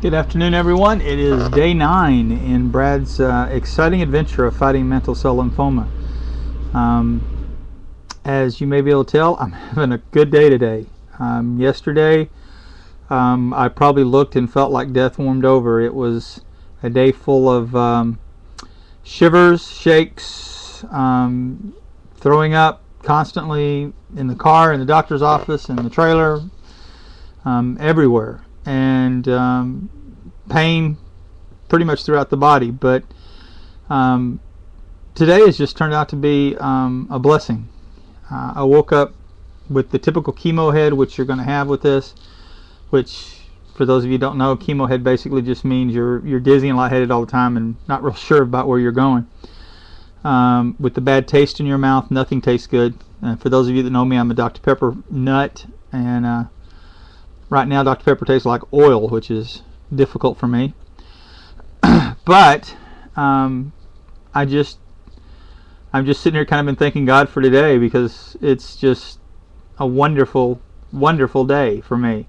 Good afternoon, everyone. It is day 9 in Brad's exciting adventure of fighting mantle cell lymphoma. As you may be able to tell, I'm having a good day today. Yesterday, I probably looked and felt like death warmed over. It was a day full of shivers, shakes, throwing up constantly in the car, in the doctor's office, in the trailer, everywhere. And pain pretty much throughout the body. But today has just turned out to be a blessing. I woke up with the typical chemo head, which you're going to have with this, which for those of you who don't know, chemo head basically just means you're dizzy and lightheaded all the time and not real sure about where you're going. With the bad taste in your mouth, nothing tastes good. For those of you that know me, I'm a Dr. Pepper nut, and right now Dr. Pepper tastes like oil, which is difficult for me. But I'm just sitting here kind of been thanking God for today, because it's just a wonderful day for me.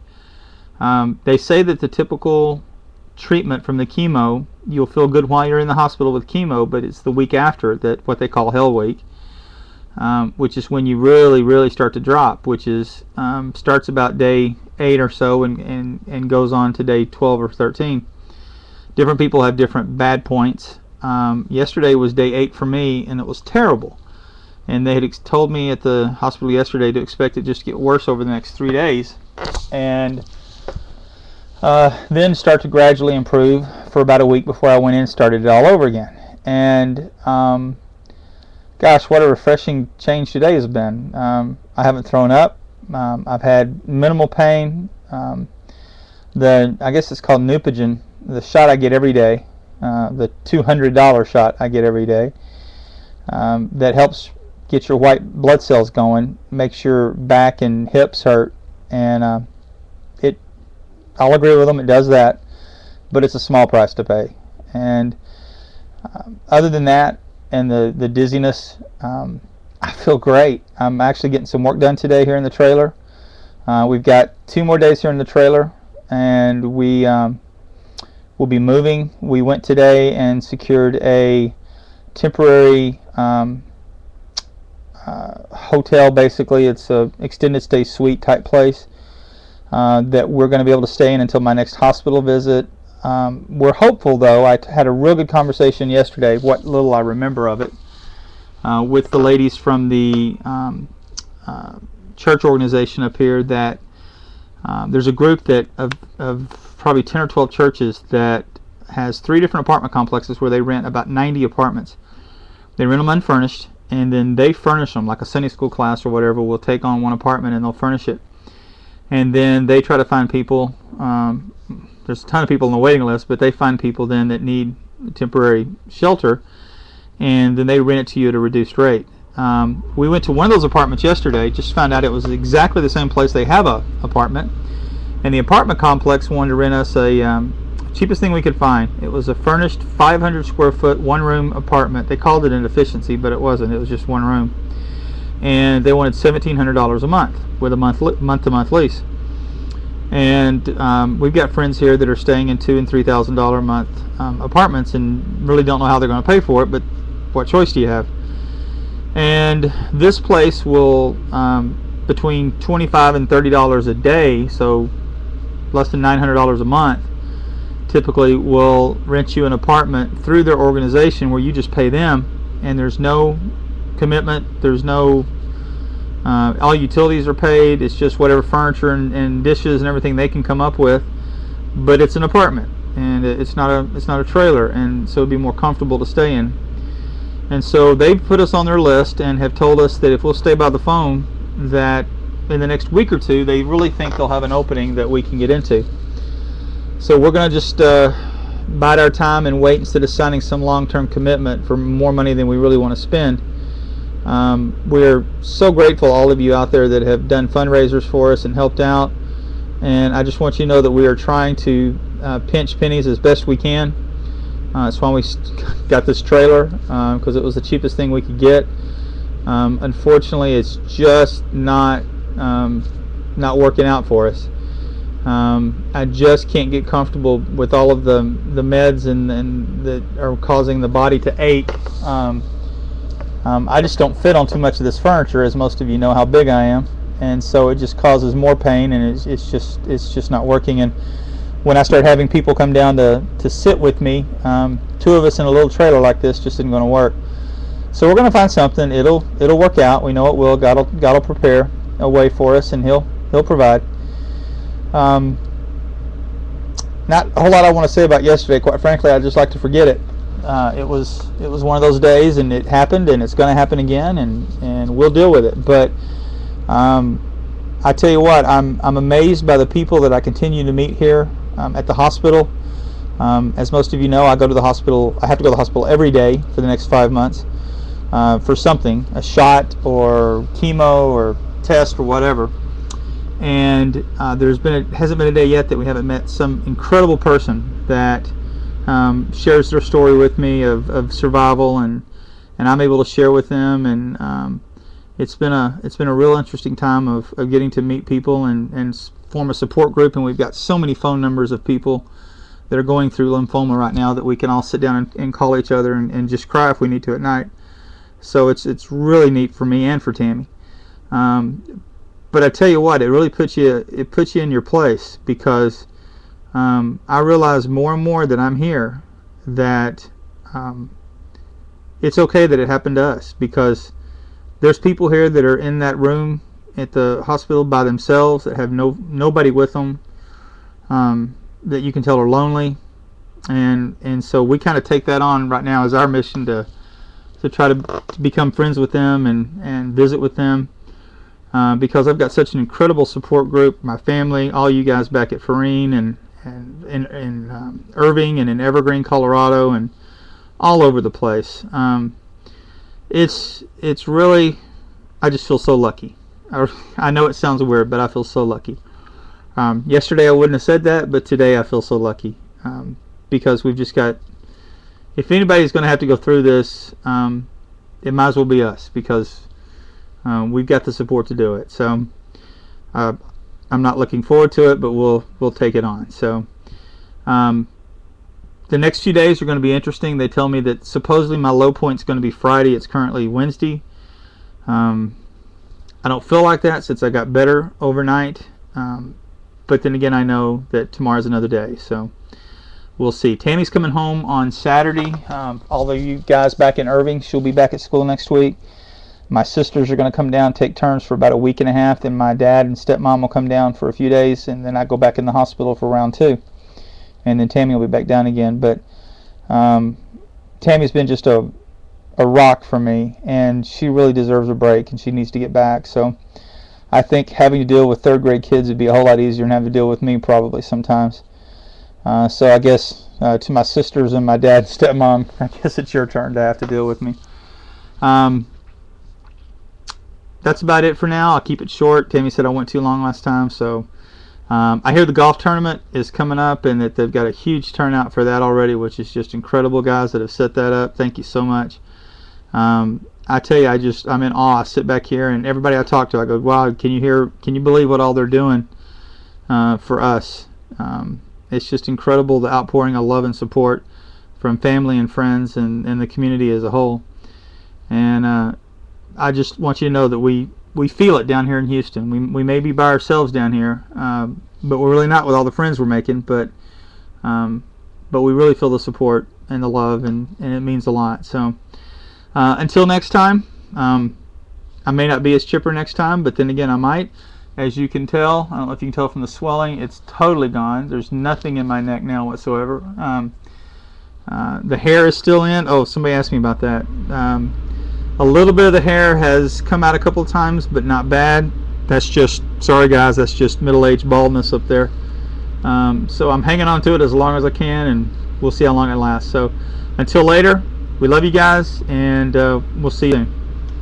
They say that the typical treatment from the chemo, you'll feel good while you're in the hospital with chemo, but it's the week after that, what they call hell week, which is when you really start to drop, which is starts about day 8 or so and goes on to day 12 or 13. Different people have different bad points. Yesterday was day 8 for me, and it was terrible. And they had told me at the hospital yesterday to expect it just to get worse over the next 3 days, and then start to gradually improve for about a week before I went in and started it all over again. And gosh, what a refreshing change today has been. I haven't thrown up. I've had minimal pain. I guess it's called Neupogen, the shot I get every day, the $200 shot I get every day, that helps get your white blood cells going, makes your back and hips hurt, and I'll agree with them, it does that, but it's a small price to pay. And other than that, and the dizziness, I feel great. I'm actually getting some work done today here in the trailer. We've got 2 more days here in the trailer, and we'll be moving. We went today and secured a temporary hotel. Basically, it's a extended stay suite type place that we're going to be able to stay in until my next hospital visit. We're hopeful, though. I had a real good conversation yesterday, what little I remember of it, with the ladies from the church organization up here, that there's a group that of probably 10 or 12 churches that has 3 different apartment complexes where they rent about 90 apartments. They rent them unfurnished, and then they furnish them, like a Sunday school class or whatever will take on one apartment and they'll furnish it. And then they try to find people. There's a ton of people on the waiting list, but they find people then that need temporary shelter, and then they rent it to you at a reduced rate. We went to one of those apartments yesterday, just found out it was exactly the same place they have a apartment, and the apartment complex wanted to rent us a cheapest thing we could find. It was a furnished 500 square foot 1-room apartment. They called it an efficiency, but it wasn't. It was just 1 room, and they wanted $1,700 a month with a month-to-month lease. And we've got friends here that are staying in $2,000 and $3,000 a month apartments and really don't know how they're going to pay for it, but what choice do you have? And this place will, between $25 and $30 a day, so less than $900 a month, typically will rent you an apartment through their organization where you just pay them, and there's no commitment, there's no all utilities are paid. It's just whatever furniture and dishes and everything they can come up with, but it's an apartment, and it's not a trailer, and so it'd be more comfortable to stay in. And so they've put us on their list and have told us that if we'll stay by the phone, that in the next week or 2 they really think they'll have an opening that we can get into. So we're going to just bide our time and wait instead of signing some long-term commitment for more money than we really want to spend. We're so grateful, all of you out there that have done fundraisers for us and helped out, and I just want you to know that we are trying to pinch pennies as best we can. That's why we got this trailer, because it was the cheapest thing we could get. Unfortunately, it's just not working out for us. I just can't get comfortable with all of the meds and that are causing the body to ache. I just don't fit on too much of this furniture, as most of you know how big I am, and so it just causes more pain, and it's just not working. And when I start having people come down to sit with me, two of us in a little trailer like this just isn't going to work. So we're going to find something. It'll work out. We know it will. God'll prepare a way for us, and He'll provide. Not a whole lot I want to say about yesterday. Quite frankly, I'd just like to forget it. It was one of those days, and it happened, and it's going to happen again, and we'll deal with it. But I tell you what, I'm amazed by the people that I continue to meet here at the hospital. As most of you know, I go to the hospital. I have to go to the hospital every day for the next 5 months for something, a shot or chemo or test or whatever. And hasn't been a day yet that we haven't met some incredible person that shares their story with me of survival, and I'm able to share with them. And it's been a real interesting time of getting to meet people and form a support group. And we've got so many phone numbers of people that are going through lymphoma right now that we can all sit down and call each other and just cry if we need to at night. So it's really neat for me and for Tammy. But I tell you what, it really puts you in your place, because I realize more and more that I'm here that it's okay that it happened to us, because there's people here that are in that room at the hospital by themselves, that have nobody with them, that you can tell are lonely, and so we kind of take that on right now as our mission to try to become friends with them and visit with them. Because I've got such an incredible support group, my family, all you guys back at Farine and in Irving and in Evergreen, Colorado, and all over the place. It's really, I just feel so lucky. I know it sounds weird, but I feel so lucky. Yesterday I wouldn't have said that, but today I feel so lucky, because we've just got, if anybody's going to have to go through this, it might as well be us, because we've got the support to do it. So I'm not looking forward to it, but we'll take it on. So the next few days are going to be interesting. They tell me that supposedly my low point is going to be Friday. It's currently Wednesday. I don't feel like that since I got better overnight, but then again, I know that tomorrow's another day, so we'll see. Tammy's coming home on Saturday. All of you guys back in Irving, she'll be back at school next week. My sisters are going to come down, take turns for about a week and a half. Then my dad and stepmom will come down for a few days, and then I go back in the hospital for round 2. And then Tammy will be back down again. But Tammy's been just a rock for me, and she really deserves a break, and she needs to get back. So I think having to deal with 3rd grade kids would be a whole lot easier than having to deal with me probably sometimes. So I guess to my sisters and my dad and stepmom, I guess it's your turn to have to deal with me. That's about it for now. I'll keep it short. Tammy said I went too long last time, so I hear the golf tournament is coming up and that they've got a huge turnout for that already, which is just incredible. Guys that have set that up, thank you so much. I tell you, I'm in awe. I sit back here and everybody I talk to, I go, wow, can you believe what all they're doing for us? It's just incredible, the outpouring of love and support from family and friends and the community as a whole. And I just want you to know that we feel it down here in Houston. We may be by ourselves down here, but we're really not with all the friends we're making. But we really feel the support and the love, and it means a lot. So until next time, I may not be as chipper next time, but then again I might. As you can tell, I don't know if you can tell from the swelling, it's totally gone. There's nothing in my neck now whatsoever. The hair is still in. Oh, somebody asked me about that. A little bit of the hair has come out a couple of times, but not bad. That's just, sorry guys, that's just middle-aged baldness up there. So I'm hanging on to it as long as I can, and we'll see how long it lasts. So until later, we love you guys, and we'll see you soon.